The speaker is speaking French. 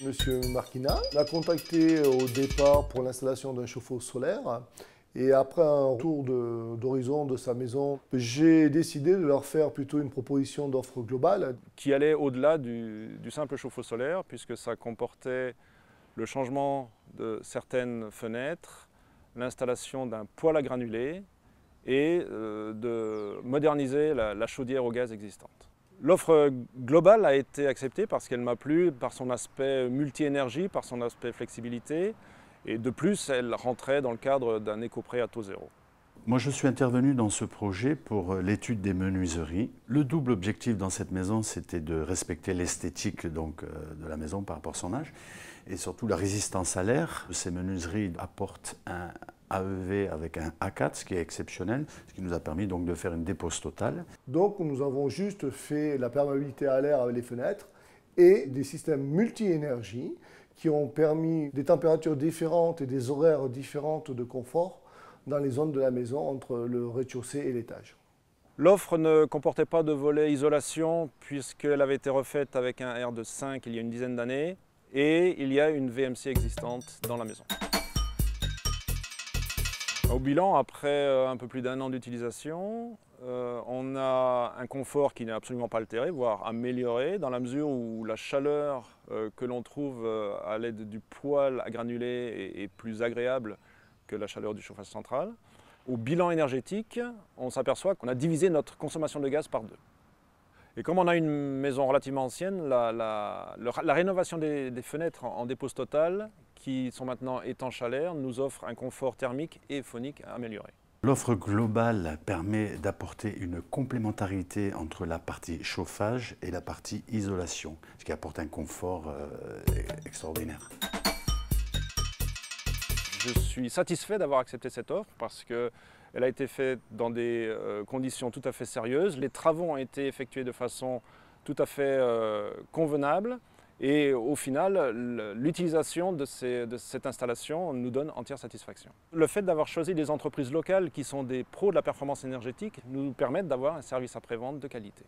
Monsieur Marquina m'a contacté au départ pour l'installation d'un chauffe-eau solaire. Et après un tour d'horizon de sa maison, j'ai décidé de leur faire plutôt une proposition d'offre globale. Qui allait au-delà du simple chauffe-eau solaire, puisque ça comportait le changement de certaines fenêtres, l'installation d'un poêle à granulés et de moderniser la chaudière au gaz existante. L'offre globale a été acceptée parce qu'elle m'a plu par son aspect multi-énergie, par son aspect flexibilité. Et de plus, elle rentrait dans le cadre d'un éco-prêt à taux zéro. Moi, je suis intervenu dans ce projet pour l'étude des menuiseries. Le double objectif dans cette maison, c'était de respecter l'esthétique de la maison par rapport à son âge et surtout la résistance à l'air. Ces menuiseries apportent un AEV avec un A4, ce qui est exceptionnel, ce qui nous a permis donc de faire une dépose totale. Donc, nous avons juste fait la perméabilité à l'air avec les fenêtres et des systèmes multi-énergie qui ont permis des températures différentes et des horaires différentes de confort dans les zones de la maison entre le rez-de-chaussée et l'étage. L'offre ne comportait pas de volet isolation puisqu'elle avait été refaite avec un R de 5 il y a une dizaine d'années et il y a une VMC existante dans la maison. Au bilan, après un peu plus d'1 an d'utilisation, on a un confort qui n'est absolument pas altéré, voire amélioré, dans la mesure où la chaleur que l'on trouve à l'aide du poêle à granulés est plus agréable que la chaleur du chauffage central. Au bilan énergétique, on s'aperçoit qu'on a divisé notre consommation de gaz par 2. Et comme on a une maison relativement ancienne, la rénovation des fenêtres en dépose totale, qui sont maintenant étanches à l'air, nous offre un confort thermique et phonique amélioré. L'offre globale permet d'apporter une complémentarité entre la partie chauffage et la partie isolation, ce qui apporte un confort extraordinaire. Je suis satisfait d'avoir accepté cette offre parce qu'elle a été faite dans des conditions tout à fait sérieuses. Les travaux ont été effectués de façon tout à fait convenable. Et au final, l'utilisation de cette installation nous donne entière satisfaction. Le fait d'avoir choisi des entreprises locales qui sont des pros de la performance énergétique nous permettent d'avoir un service après-vente de qualité.